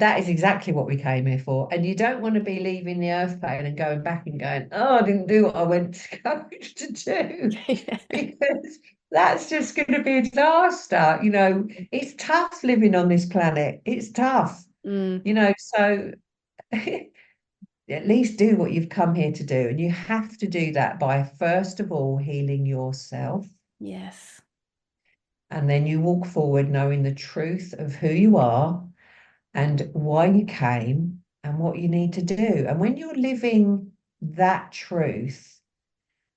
That is exactly what we came here for. And you don't want to be leaving the earth plane and going back and going, oh, I didn't do what I went to coach to do. Because that's just going to be a disaster. It's tough living on this planet. It's tough, Mm, so at least do what you've come here to do. And you have to do that by, first of all, healing yourself. yes. And then you walk forward knowing the truth of who you are and why you came and what you need to do. And when you're living that truth,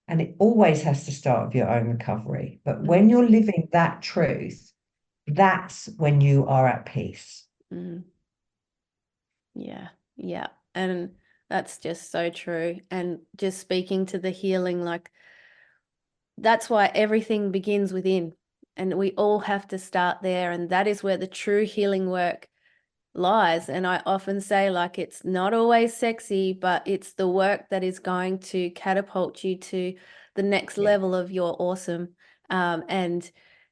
and it always has to start with your own recovery, but when you're living that truth, that's when you are at peace. Mm. Yeah. Yeah. And that's just so true. And just speaking to the healing, like that's why everything begins within. And we all have to start there. And that is where the true healing work lies. And I often say, like, it's not always sexy, but it's the work that is going to catapult you to the next level of your awesome. And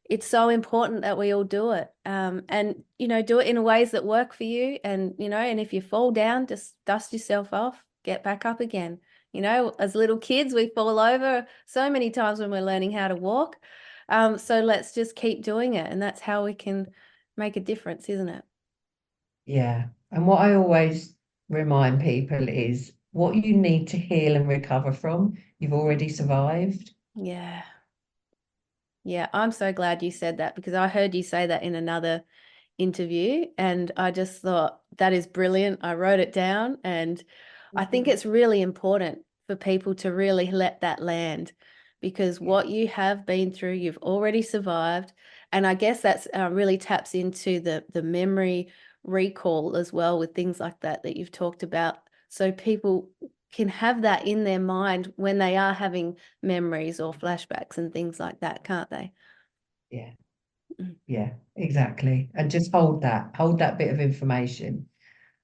it's so important that we all do it. And, do it in ways that work for you. And, and if you fall down, just dust yourself off, get back up again. As little kids, we fall over so many times when we're learning how to walk. So let's just keep doing it. And that's how we can make a difference, isn't it? Yeah. And what I always remind people is what you need to heal and recover from, you've already survived. Yeah. Yeah, I'm so glad you said that, because I heard you say that in another interview and I just thought that is brilliant. I wrote it down, and I think it's really important for people to really let that land, because what you have been through, you've already survived. And I guess that's really taps into the memory recall as well, with things like that you've talked about. So people can have that in their mind when they are having memories or flashbacks and things like that, can't they? Yeah. Mm. Yeah, exactly. And just hold that bit of information.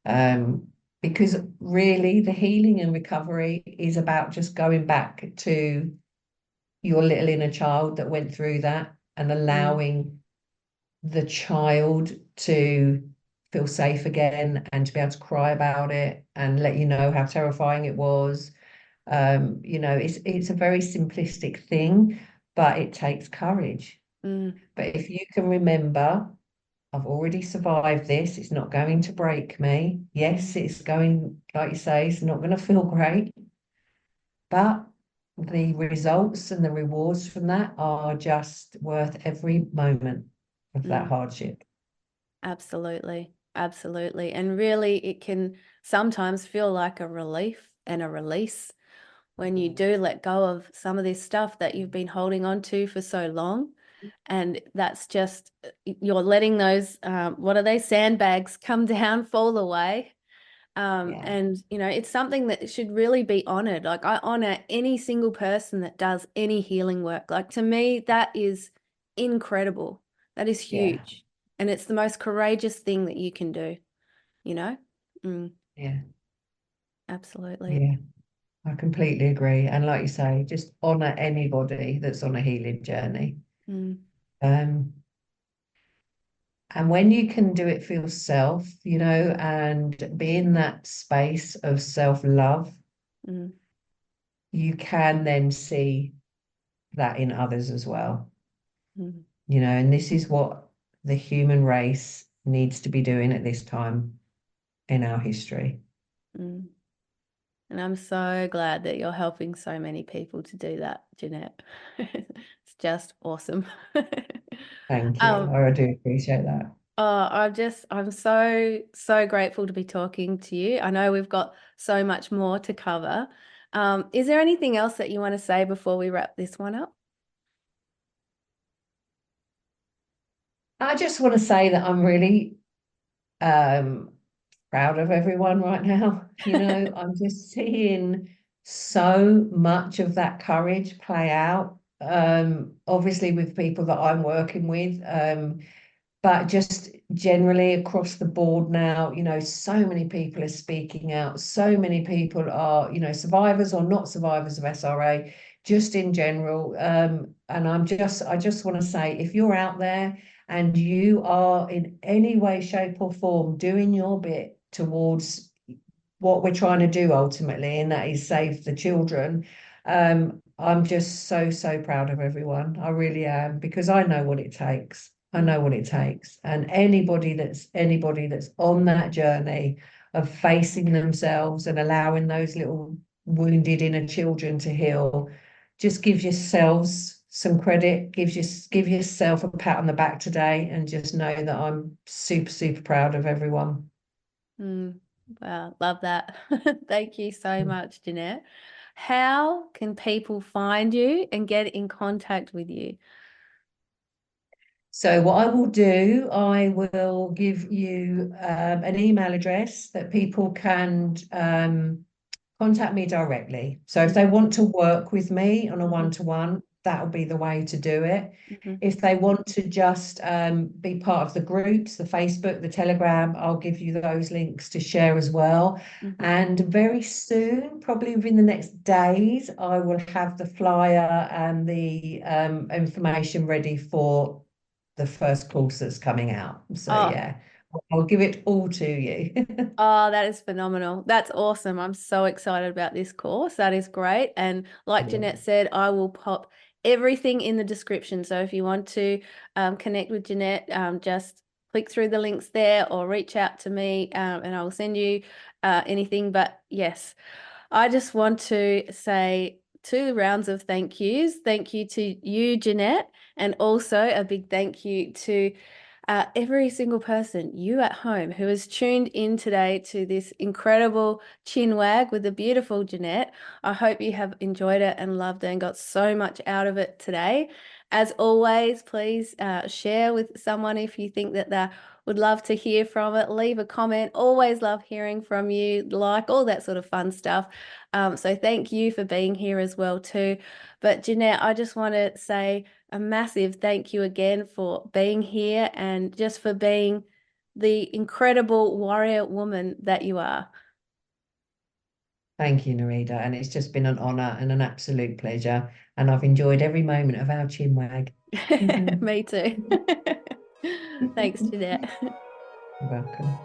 Um, because really the healing and recovery is about just going back to your little inner child that went through that and Mm. allowing the child to feel safe again and to be able to cry about it and let you know how terrifying it was. It's a very simplistic thing, but it takes courage. Mm. But if you can remember, I've already survived this, it's not going to break me. Yes, it's going, like you say, it's not going to feel great, but the results and the rewards from that are just worth every moment of that Mm. hardship. Absolutely. Absolutely. And really, it can sometimes feel like a relief and a release when you do let go of some of this stuff that you've been holding on to for so long. And that's just, you're letting those, what are they, sandbags come down, fall away. Yeah, And, it's something that should really be honored. Like, I honor any single person that does any healing work. Like, to me, that is incredible. That is yeah, huge. And it's the most courageous thing that you can do, you know? Mm, yeah, absolutely. yeah. I completely agree. And like you say, just honor anybody that's on a healing journey. Mm, Um, and when you can do it for yourself, and be in that space of self-love, mm, you can then see that in others as well. mm, And this is what the human race needs to be doing at this time in our history. mm. And I'm so glad that you're helping so many people to do that, Jeanette. It's just awesome. Thank you. Um, I do appreciate that. I'm so, so grateful to be talking to you. I know we've got so much more to cover. Is there anything else that you want to say before we wrap this one up? I just want to say that I'm really um, proud of everyone right now. I'm just seeing so much of that courage play out, obviously with people that I'm working with, but just generally across the board now, so many people are speaking out. So many people are, survivors or not survivors of SRA, just in general. And I just want to say, if you're out there and you are in any way, shape, or form doing your bit towards what we're trying to do ultimately, and that is save the children. I'm just so, so proud of everyone. I really am, because I know what it takes. I know what it takes. And anybody that's on that journey of facing themselves and allowing those little wounded inner children to heal, just give yourselves some credit, give yourself a pat on the back today, and just know that I'm super, super proud of everyone. Mm, wow, love that. Thank you so much, Jeanette. How can people find you and get in contact with you? So what I will do, I will give you an email address that people can contact me directly. So if they want to work with me on a one-to-one, that'll be the way to do it. If they want to just be part of the groups, the Facebook, the Telegram, I'll give you those links to share as well. And very soon, probably within the next days, I will have the flyer and the information ready for the first course that's coming out. So Oh, yeah, I'll give it all to you. oh, that is phenomenal. That's awesome. I'm so excited about this course. That is great. And like Jeanette said, I will pop everything in the description. So if you want to connect with Jeanette, just click through the links there or reach out to me and I will send you anything. But yes, I just want to say 2 rounds of thank yous. Thank you to you, Jeanette, and also a big thank you to every single person, you at home, who has tuned in today to this incredible chin wag with the beautiful Jeanette. I hope you have enjoyed it and loved it and got so much out of it today. As always, please share with someone if you think that they would love to hear from it. Leave a comment. Always love hearing from you, like all that sort of fun stuff. So thank you for being here as well too. But Jeanette, I just want to say a massive thank you again for being here and just for being the incredible warrior woman that you are. Thank you, Narita. And it's just been an honor and an absolute pleasure. And I've enjoyed every moment of our chin wag. Me too. Thanks, Jeanette. You're welcome.